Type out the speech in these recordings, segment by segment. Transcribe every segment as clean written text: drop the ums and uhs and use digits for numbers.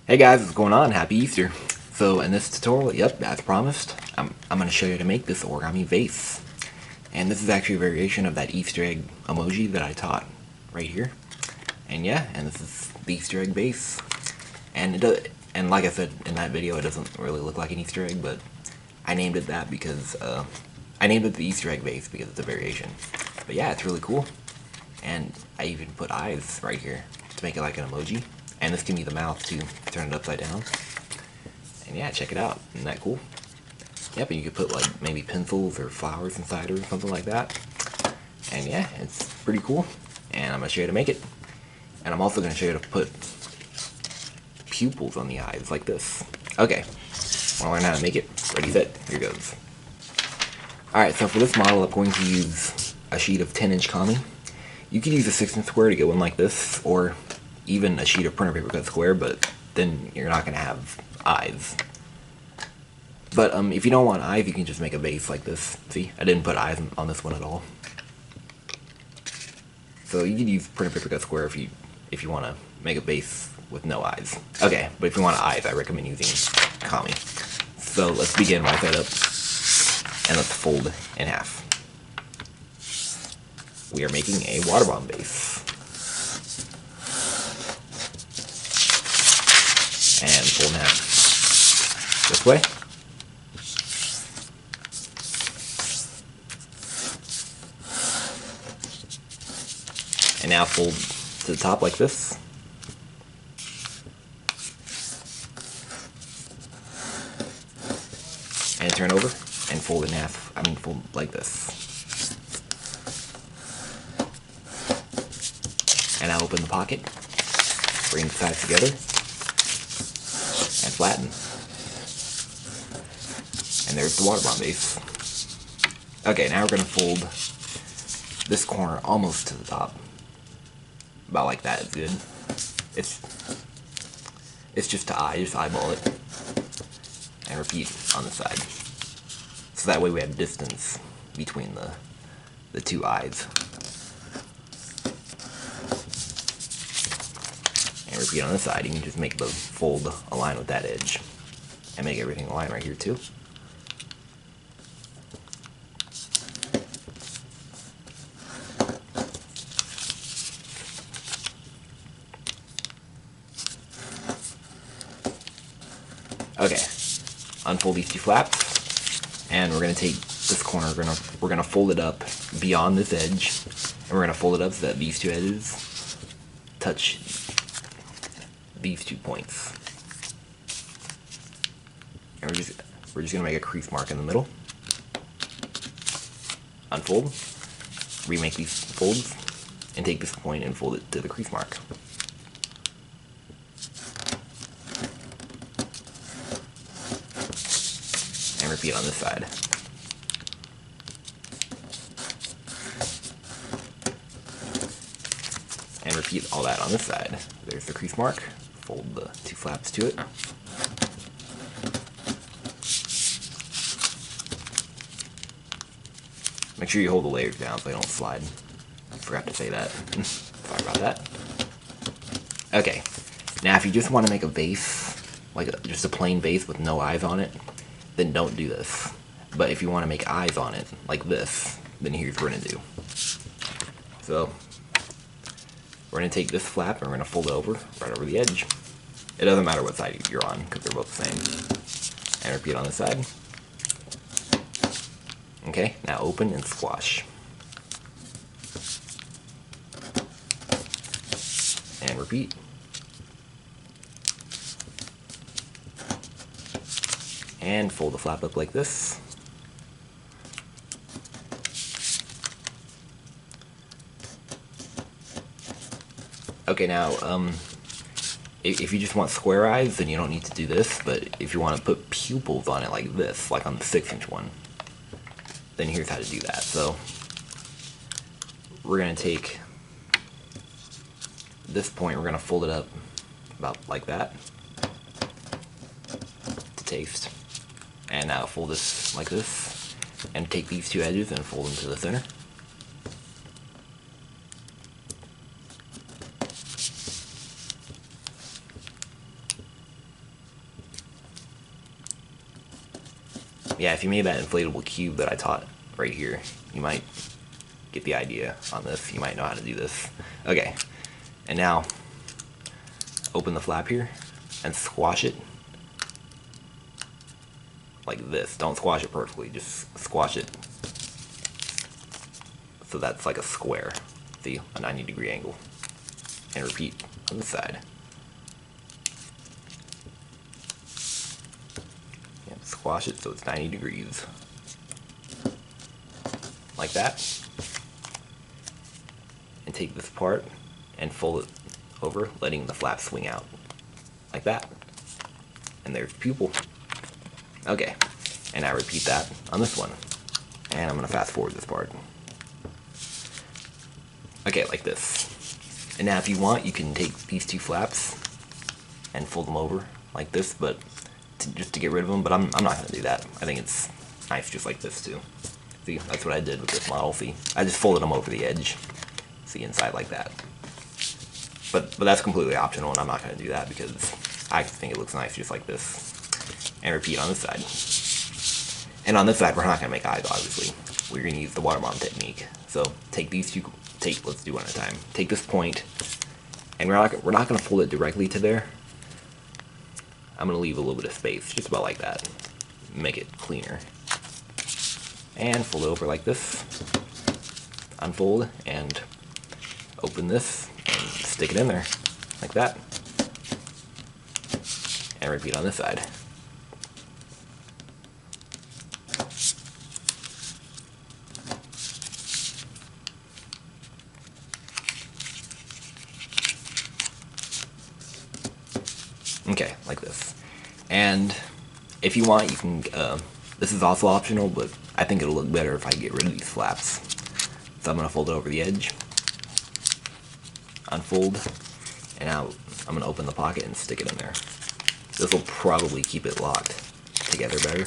Hey guys, what's going on? Happy Easter. So in this tutorial, yep, as promised, I'm going to show you how to make this origami vase. And this is actually a variation of that Easter egg emoji that I taught right here. And yeah, and this is the Easter egg vase. And it does, and like I said in that video, it doesn't really look like an Easter egg, but I named it that because I named it the Easter egg vase because it's a variation. But yeah, it's really cool. And I even put eyes right here to make it like an emoji. And this can be the mouth too, turn it upside down. And yeah, check it out. Isn't that cool? Yep, and you could put like maybe pencils or flowers inside or something like that. And yeah, it's pretty cool. And I'm going to show you how to make it. And I'm also going to show you how to put pupils on the eyes like this. Okay, want to learn how to make it? Ready, set, here goes. Alright, so for this model I'm going to use a sheet of 10-inch kami. You could use a 6-inch square to get one like this, or even a sheet of printer paper cut square, but then you're not going to have eyes. But if you don't want eyes, you can just make a vase like this. See, I didn't put eyes on this one at all. So you can use printer paper cut square if you want to make a vase with no eyes. Okay, but if you want eyes, I recommend using kami. So let's begin right side up, and let's fold in half. We are making a water bomb vase. And fold in half. This way. And now fold to the top like this. And turn over and fold in half. Fold like this. And now open the pocket. Bring the sides together. And flatten. And there's the water bomb base. Okay, now we're going to fold this corner almost to the top. About like that is good. It's just just eyeball it. And repeat on the side. So that way we have distance between the two eyes. And repeat on the side. You can just make the fold align with that edge. And make everything align right here too. Okay, unfold these two flaps, and we're gonna take this corner. We're gonna fold it up beyond this edge, and we're gonna fold it up so that these two edges touch these 2 points. And we're just gonna make a crease mark in the middle. Unfold, remake these folds, and take this point and fold it to the crease mark. And repeat on this side. And repeat all that on this side. There's the crease mark. Fold the two flaps to it. Make sure you hold the layers down so they don't slide. I forgot to say that. Sorry about that. Okay, now if you just want to make a vase, like just a plain vase with no eyes on it, then don't do this. But if you want to make eyes on it, like this, then here's what we're going to do. So, we're going to take this flap and we're going to fold it over, right over the edge. It doesn't matter what side you're on, because they're both the same. And repeat on this side. Okay, now open and squash. And repeat. And fold the flap up like this. Okay, now, if you just want square eyes, then you don't need to do this, but if you want to put pupils on it like this, like on the 6-inch one, then here's how to do that. So, we're going to take this point, we're going to fold it up about like that to taste. And now fold this like this, and take these two edges and fold them to the center. yeah, if you made that inflatable cube that I taught right here, you might get the idea on this. You might know how to do this. Okay, and now open the flap here and squash it like this. Don't squash it perfectly, just squash it so that's like a square. See, a 90-degree angle. And repeat on this side. Yep, squash it so it's 90 degrees. Like that. And take this part and fold it over, letting the flap swing out. Like that. And there's the pupil. Okay, and I repeat that on this one. And I'm going to fast forward this part. Okay, like this. And now if you want, you can take these two flaps and fold them over like this, but just to get rid of them, but I'm not going to do that. I think it's nice just like this too. See, that's what I did with this model. See, I just folded them over the edge. See, inside like that. But that's completely optional, and I'm not going to do that because I think it looks nice just like this. And repeat on this side. And on this side, we're not going to make eyes, obviously. We're going to use the water bomb technique. So take these two, let's do one at a time. Take this point, and we're not going to fold it directly to there. I'm going to leave a little bit of space, just about like that. Make it cleaner. And fold it over like this. Unfold, and open this, and stick it in there, like that. And repeat on this side. Okay, like this. And if you want, you can, this is also optional, but I think it'll look better if I get rid of these flaps. So I'm going to fold it over the edge, unfold, and now I'm going to open the pocket and stick it in there. This will probably keep it locked together better.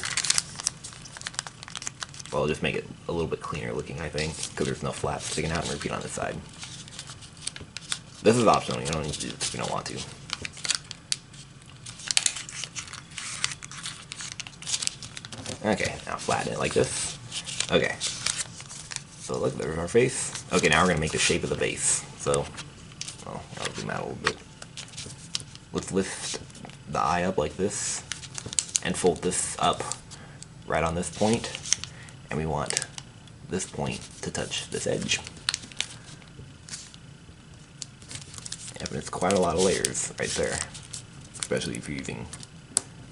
Well, it'll just make it a little bit cleaner looking, I think, because there's no flaps sticking out, and repeat on this side. This is optional, you don't need to do this if you don't want to. Okay, now flatten it like this. Okay. So look, there's our face. Okay, now we're gonna make the shape of the vase. So, well, I'll zoom out a little bit. Let's lift the eye up like this, and fold this up right on this point, and we want this point to touch this edge. Yep, and it's quite a lot of layers right there, especially if you're using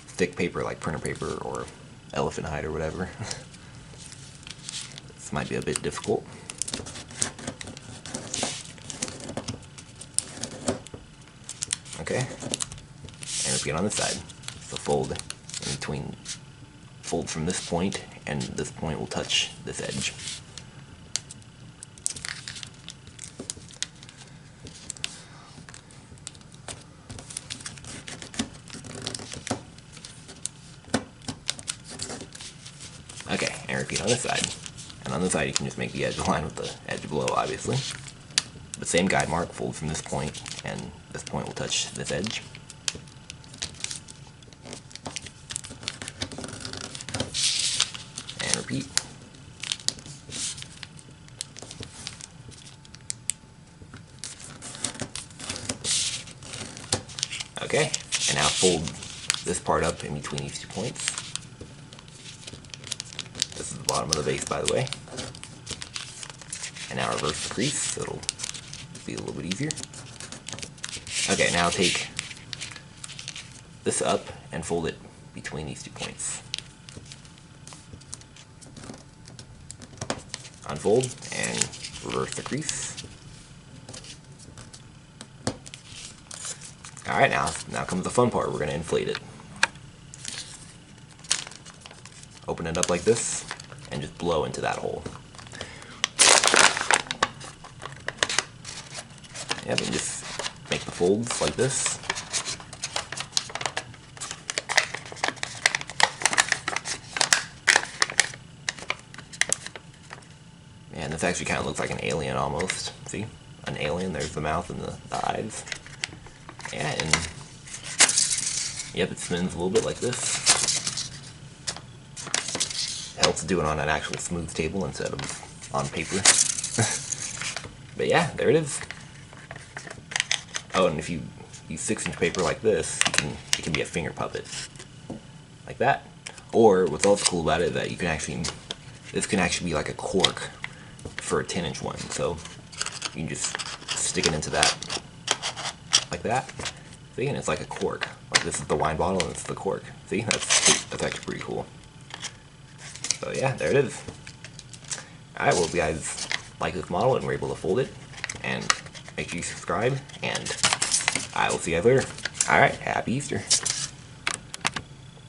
thick paper like printer paper or elephant hide or whatever. This might be a bit difficult. Okay, and repeat on this side. So fold in between, fold from this point, and this point will touch this edge. Okay, and repeat on this side. And on this side you can just make the edge align with the edge below, obviously. But same guide mark, fold from this point, and this point will touch this edge. And repeat. Okay, and now fold this part up in between these 2 points. This is the bottom of the vase, by the way. And now reverse the crease, so it'll be a little bit easier. Okay, now take this up and fold it between these 2 points. Unfold and reverse the crease. Alright, now comes the fun part. We're going to inflate it. Open it up like this, and just blow into that hole. Yep, and just make the folds like this. And this actually kind of looks like an alien almost. See? An alien, there's the mouth and the eyes. Yeah, and yep, it spins a little bit like this. helps do it on an actual smooth table instead of on paper. But yeah, there it is. Oh, and if you use 6-inch paper like this, it can be a finger puppet. Like that. Or, what's also cool about it is that you can actually, this can actually be like a cork for a 10-inch one. So, you can just stick it into that. Like that. See, and it's like a cork. Like this is the wine bottle and it's the cork. See, that's actually pretty cool. So yeah, there it is. Alright, well if you guys like this model and were able to fold it, and make sure you subscribe, and I will see you guys later. Alright, happy Easter.